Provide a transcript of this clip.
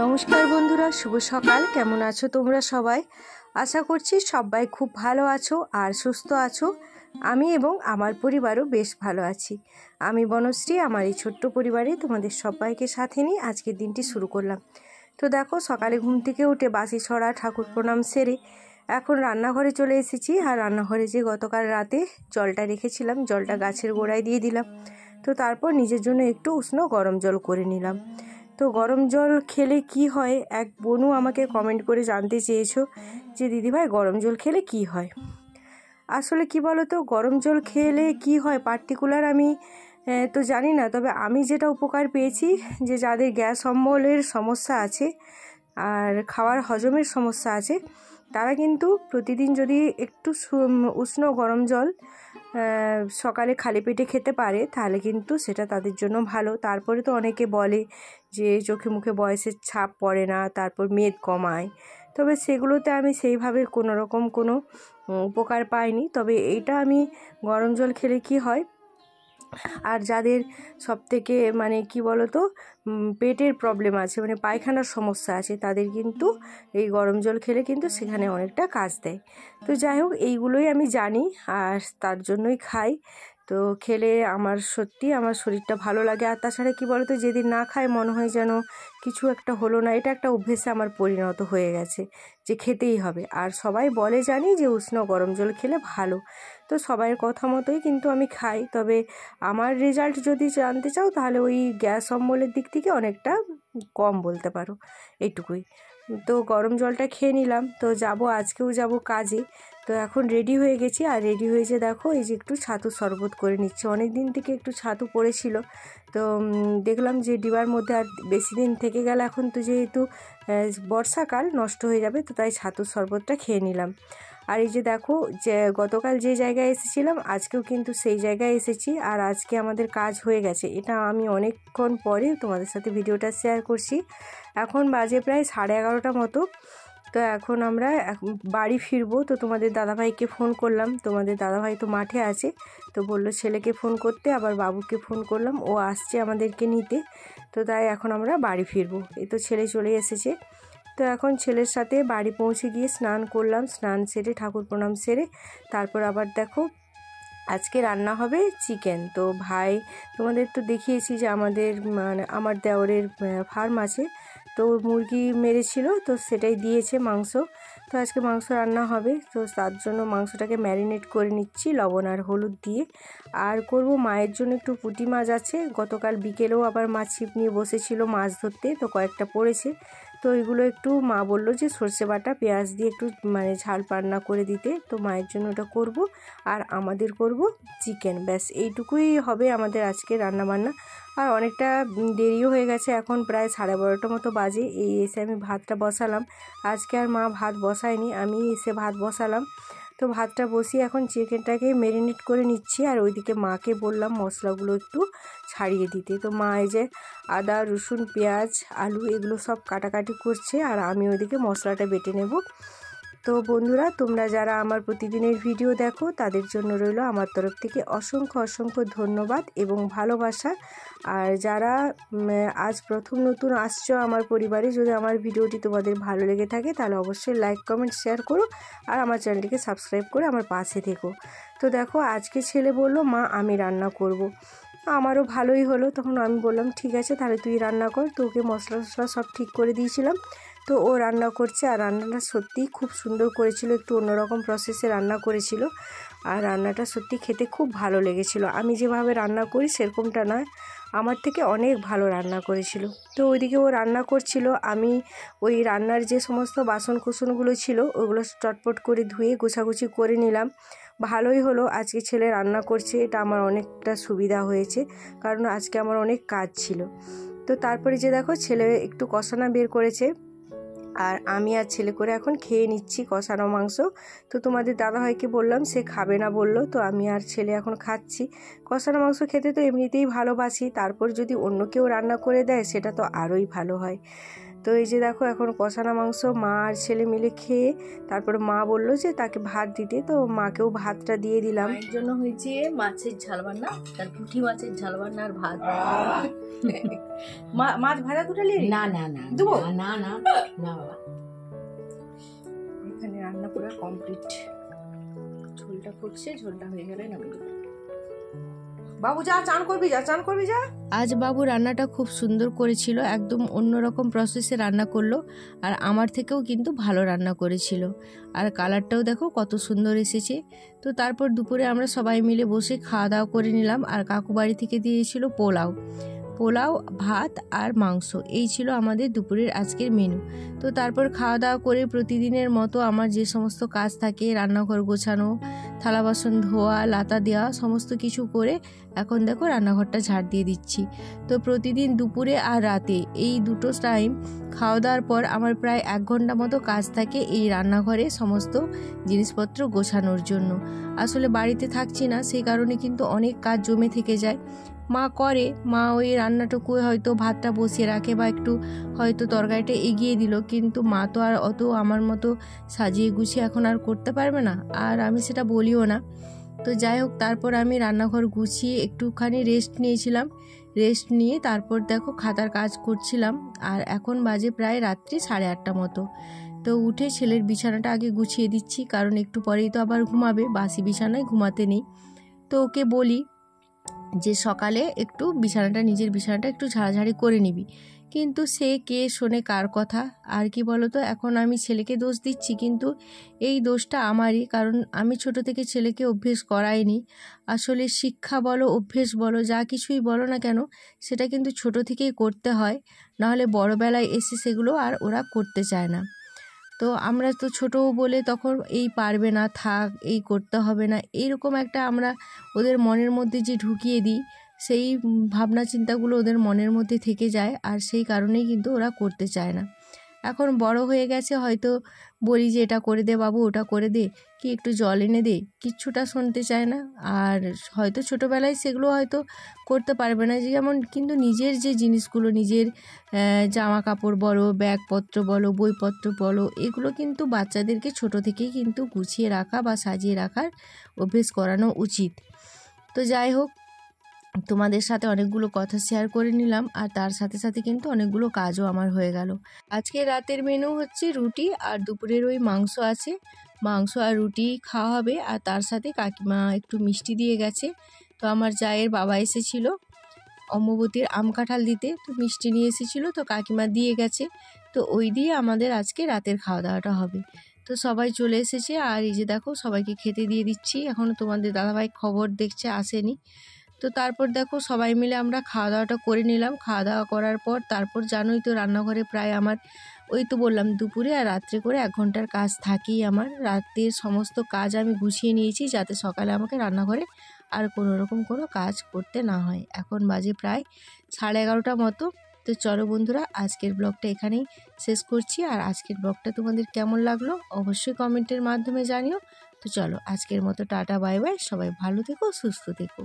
নমস্কার বন্ধুরা, শুভ সকাল। কেমন আছো তোমরা সবাই? আশা করছি সবাই খুব ভালো আছো আর সুস্থ আছো। আমি এবং আমার পরিবারও বেশ ভালো আছি। আমি বনশ্রী, আমার এই ছোট্ট পরিবারে তোমাদের সবাইকে সাথে নিয়ে আজকের দিনটি শুরু করলাম। তো দেখো, সকালে ঘুম থেকে উঠে বাসি ছড়া ঠাকুর প্রণাম সেরে এখন রান্নাঘরে চলে এসেছি। আর রান্নাঘরে যে গতকাল রাতে জলটা রেখেছিলাম, জলটা গাছের গোড়ায় দিয়ে দিলাম। তো তারপর নিজের জন্য একটু উষ্ণ গরম জল করে নিলাম। তো গরম জল খেলে কি হয়, এক বোনও আমাকে কমেন্ট করে জানতে চেয়েছো যে দিদিভাই গরম জল খেলে কি হয়। আসলে কি বলো তো, গরম জল খেলে কি হয় পার্টিকুলার আমি তো জানি না, তবে আমি যেটা উপকার পেয়েছি যে যাদের গ্যাস অম্বলের সমস্যা আছে আর খাওয়ার হজমের সমস্যা আছে, তারা কিন্তু প্রতিদিন যদি একটু উষ্ণ গরম জল সকালে খালি পেটে খেতে পারে তাহলে কিন্তু সেটা তাদের জন্য ভালো। তারপরে তো অনেকে বলে যে চোখে মুখে বয়সের ছাপ পড়ে না, তারপর মেদ কমায়, তবে সেগুলোতে আমি সেইভাবে কোনো রকম কোনো উপকার পাইনি। তবে এইটা আমি গরম জল খেলে কি হয়, আর যাদের সবথেকে মানে কি বলো তো পেটের প্রবলেম আছে, মানে পায়খানার সমস্যা আছে, তাদের কিন্তু এই গরম জল খেলে কিন্তু সেখানে অনেকটা কাজ দেয়। তো যাই হোক, এইগুলোই আমি জানি আর তার জন্যই খাই। তো খেলে আমার সত্যি আমার শরীরটা ভালো লাগে। আর তাছাড়া কী বলো তো, যেদিন না খাই মনে হয় যেন কিছু একটা হলো না। এটা একটা অভ্যেসে আমার পরিণত হয়ে গেছে যে খেতেই হবে। আর সবাই বলে জানি যে উষ্ণ গরম জল খেলে ভালো, তো সবাইয়ের কথা মতোই কিন্তু আমি খাই। তবে আমার রেজাল্ট যদি জানতে চাও তাহলে ওই গ্যাস অম্বলের দিক থেকে অনেকটা কম বলতে পারো, এইটুকুই। তো গরম জলটা খেয়ে নিলাম। তো আজকেও যাব কাজে। তো এখন রেডি হয়ে গেছি, আর রেডি হয়েছে দেখো এই যে একটু ছাতু শরবত করে নিচ্ছি। অনেক দিন থেকে একটু ছাতু পড়েছিল, তো দেখলাম যে ডিবার মধ্যে আর বেশি দিন থেকে গেলে এখন তো যেহেতু বর্ষাকাল নষ্ট হয়ে যাবে, তো তাই ছাতুর শরবতটা খেয়ে নিলাম। আর এই যে দেখো, যে গতকাল যে জায়গায় এসেছিলাম আজকেও কিন্তু সেই জায়গায় এসেছি, আর আজকে আমাদের কাজ হয়ে গেছে। এটা আমি অনেকক্ষণ পরে তোমাদের সাথে ভিডিওটা শেয়ার করছি। এখন বাজে প্রায় 11:30 মতো। তো এখন আমরা বাড়ি ফিরবো। তো তোমাদের দাদাভাইকে ফোন করলাম, তোমাদের দাদাভাই তো মাঠে আছে, তো বললো ছেলেকে ফোন করতে, আবার বাবুকে ফোন করলাম, ও আসছে আমাদেরকে নিতে। তো তাই এখন আমরা বাড়ি ফিরবো। এই তো ছেলে চলে এসেছে। তো এখন ছেলের সাথে বাড়ি পৌঁছে গিয়ে স্নান করলাম, স্নান সেরে ঠাকুর প্রণাম সেরে তারপর আবার দেখো আজকে রান্না হবে চিকেন। তো ভাই তোমাদের তো দেখিয়েছি যে আমাদের মানে আমার দেওরের ফার্ম আছে, তো মুরগি মেরেছিল, তো সেটাই দিয়েছে মাংস। তো আজকে মাংস রান্না হবে, তো তার জন্য মাংসটাকে ম্যারিনেট করে নিচ্ছি লবণ আর হলুদ দিয়ে। আর করব মায়ের জন্য একটু পুঁটি মাছ আছে, গতকাল বিকেলেও আবার মাছ ছিপ নিয়ে বসেছিল মাছ ধরতে, তো কয়েকটা পড়েছে। তো এগুলো একটু মা বললো যে সর্ষে বাটা পেঁয়াজ দিয়ে একটু মানে ঝাল রান্না করে দিতে, তো মায়ের জন্য ওটা করব। আর আমাদের করব চিকেন। ব্যাস এইটুকুই হবে আমাদের আজকে রান্নাবান্না। আর অনেকটা দেরিও হয়ে গেছে, এখন প্রায় 12:30 মতো বাজে। এই এসে আমি ভাতটা বসালাম। আজকে আর মা ভাত বসায়নি, আমি এসে ভাত বসালাম। তো ভাতটা বসিয়ে এখন চিকেনটাকে ম্যারিনেট করে নিচ্ছি, আর ওইদিকে মাকে বললাম মশলাগুলো একটু ছাড়িয়ে দিতে। তো মা এই যে আদা রসুন পেঁয়াজ আলু এগুলো সব কাটাকাটি করছে, আর আমি ওইদিকে মশলাটা বেটে নেব। তো বন্ধুরা, তোমরা যারা আমার প্রতিদিনের ভিডিও দেখো তাদের জন্য রইল আমার তরফ থেকে অসংখ্য অসংখ্য ধন্যবাদ এবং ভালোবাসা। আর যারা আজ প্রথম নতুন আসছো আমার পরিবারে, যদি আমার ভিডিওটি তোমাদের ভালো লেগে থাকে তাহলে অবশ্যই লাইক কমেন্ট শেয়ার করো, আর আমার চ্যানেলটিকে সাবস্ক্রাইব করে আমার পাশে থেকো। তো দেখো আজকে ছেলে বলল মা আমি রান্না করব। আমারও ভালোই হলো, তখন আমি বললাম ঠিক আছে তাহলে তুই রান্না কর। তো ওকে মশলা টশলা সব ঠিক করে দিয়েছিলাম, তো ও রান্না করছে। আর রান্নাটা সত্যিই খুব সুন্দর করেছিল, একটু অন্যরকম প্রসেসে রান্না করেছিল, আর রান্নাটা সত্যি খেতে খুব ভালো লেগেছিল। আমি যেভাবে রান্না করি সেরকমটা নয়, আমার থেকে অনেক ভালো রান্না করেছিল। তো ওইদিকে ও রান্না করছিল, আমি ওই রান্নার যে সমস্ত বাসন কুসনগুলো ছিল ওগুলো চটপট করে ধুয়ে গোছাগুছি করে নিলাম। ভালোই হলো আজকে ছেলে রান্না করছে, এটা আমার অনেকটা সুবিধা হয়েছে, কারণ আজকে আমার অনেক কাজ ছিল। তো তারপরে যে দেখো ছেলে একটু কষানা বের করেছে, আর আমি আর ছেলে করে এখন খেয়ে নিচ্ছি কষানো মাংস। তো তোমাদের দাদাভাইকে বললাম, সে খাবে না বললো, তো আমি আর ছেলে এখন খাচ্ছি। কষানো মাংস খেতে তো এমনিতেই ভালোবাসি, তারপর যদি অন্য কেউ রান্না করে দেয় সেটা তো আরোই ভালো হয়। তো এই যে দেখো এখন কষানো মাংস মা আর ছেলে মিলে খেয়ে তারপরে মা বললো যে তাকে ভাত দিতে, তো মাকেও ভাতটা দিয়ে দিলাম। এর জন্য হয়েছে মাছের ঝাল বান্না, তার পুঁটি মাছের ঝাল বান্না আর ভাত। মাছ ভাজা দুটো নিয়ে না না না দেবো? না না না বাবা, এখানে রান্না পুরো কমপ্লিট। ঝোলটা ফুটছে, ঝোলটা হয়ে গেলে নামিয়ে দেবো। বাবু যা চান করবি, যা চান করবি যা। আজ বাবু রান্নাটা খুব সুন্দর করেছিল, একদম অন্যরকম প্রসেসে রান্না করলো, আর আমার থেকেও কিন্তু ভালো রান্না করেছিল। আর কালারটাও দেখো কত সুন্দর এসেছে। তো তারপর দুপুরে আমরা সবাই মিলে বসে খাওয়া দাওয়া করে নিলাম। আর কাকু বাড়ি থেকে দিয়েছিল পোলাও, ভাত আর মাংস, এই ছিল আমাদের দুপুরের আজকের মেনু। তো তারপর খাওয়া দাওয়া করে প্রতিদিনের মতো আমার যে সমস্ত কাজ থাকে, রান্নাঘর গোছানো, থালা বাসন ধোয়া, লাতা দেওয়া, সমস্ত কিছু করে এখন দেখো রান্নাঘরটা ঝাড় দিয়ে দিচ্ছি। তো প্রতিদিন দুপুরে আর রাতে এই দুটো টাইম খাওয়া দাওয়ার পর আমার প্রায় 1 ঘন্টা মতো কাজ থাকে এই রান্নাঘরে সমস্ত জিনিসপত্র গোছানোর জন্য। আসলে বাড়িতে থাকছি না, সেই কারণে কিন্তু অনেক কাজ জমে থেকে যায়। মা করে, মা ওই রান্নাটুকু হয়তো ভাতটা বসিয়ে রাখে বা একটু হয়তো তরকারিটা এগিয়ে দিল, কিন্তু মা তো আর অত আমার মতো সাজিয়ে গুছিয়ে এখন আর করতে পারবে না, আর আমি সেটা বলিও না। তো যাই হোক, তারপর আমি রান্নাঘর গুছিয়ে একটুখানি রেস্ট নিয়েছিলাম। রেস্ট নিয়ে তারপর দেখো খাতার কাজ করছিলাম। আর এখন বাজে প্রায় রাত্রি 8:30 মতো। তো উঠে ছেলের বিছানাটা আগে গুছিয়ে দিচ্ছি, কারণ একটু পরেই তো আবার ঘুমাবে, বাসি বিছানায় ঘুমাতে নেই। তো ওকে বলি যে সকালে একটু নিজের বিছানাটা একটু ঝাড়াঝাড়ি করে নিবি, কিন্তু সে কে শোনে কার কথা। আর কি বলতো, এখন আমি ছেলেকে দোষ দিচ্ছি, কিন্তু এই দোষটা আমারই, কারণ আমি ছোট থেকে ছেলেকে অভ্যেস করাইনি। আসলে শিক্ষা বলো, অভ্যেস বলো, যা কিছুই বলো না কেন, সেটা কিন্তু ছোট থেকেই করতে হয়, নাহলে বড়বেলায় এসে সেগুলো আর ওরা করতে চায় না। তো আমরা তো ছোটো বলে তখন এই পারবে না, থাক, এই করতে হবে না, এইরকম একটা আমরা ওদের মনের মধ্যে যে ঢুকিয়ে দিই, সেই ভাবনা চিন্তাগুলো ওদের মনের মধ্যে থেকে যায়, আর সেই কারণেই কিন্তু ওরা করতে চায় না। এখন বড় হয়ে গেছে, হয়তো বলি যে এটা করে দে বাবু, ওটা করে দে, কি একটু জল এনে দে, কিচ্ছুটা শুনতে চায় না। আর হয়তো ছোটোবেলায় সেগুলো হয়তো করতে পারবে না, যেমন কিন্তু নিজের যে জিনিসগুলো, নিজের জামা কাপড় বলো, ব্যাগপত্র বলো, বইপত্র বলো, এগুলো কিন্তু বাচ্চাদেরকে ছোট থেকেই কিন্তু গুছিয়ে রাখা বা সাজিয়ে রাখার অভ্যেস করানো উচিত। তো যাই হোক, তোমাদের সাথে অনেকগুলো কথা শেয়ার করে নিলাম, আর তার সাথে সাথে কিন্তু অনেকগুলো কাজও আমার হয়ে গেল। আজকে রাতের মেনু হচ্ছে রুটি, আর দুপুরের ওই মাংস আছে, মাংস আর রুটি খাওয়া হবে। আর তার সাথে কাকিমা একটু মিষ্টি দিয়ে গেছে। তো আমার জায়ের বাবা এসেছিল অম্বুবতীর আম কাঁঠাল দিতে, তো মিষ্টি নিয়ে এসেছিলো, তো কাকিমা দিয়ে গেছে। তো ওই দিয়ে আমাদের আজকে রাতের খাওয়া দাওয়াটা হবে। তো সবাই চলে এসেছে, আর এই যে দেখো সবাইকে খেতে দিয়ে দিচ্ছি। এখনও তোমাদের দাদাভাই খবর দেখছে, আসেনি। তো তারপর দেখো সবাই মিলে আমরা খাওয়া দাওয়াটা করে নিলাম। খাওয়া দাওয়া করার পর তারপর জানোই তো রান্নাঘরে প্রায় আমার ওই তো বললাম দুপুরে আর রাত্রে করে 1 ঘন্টার কাজ থাকেই আমার। রাতের সমস্ত কাজ আমি গুছিয়ে নিয়েছি, যাতে সকালে আমাকে রান্নাঘরে আর কোনো রকম কোনো কাজ করতে না হয়। এখন বাজে প্রায় 11:30 মতো। তো চলো বন্ধুরা, আজকের ব্লগটা এখানেই শেষ করছি। আর আজকের ব্লগটা তোমাদের কেমন লাগলো অবশ্যই কমেন্টের মাধ্যমে জানিও। তো চলো আজকের মতো টাটা, বাই বাই, সবাই ভালো থেকো, সুস্থ থেকো।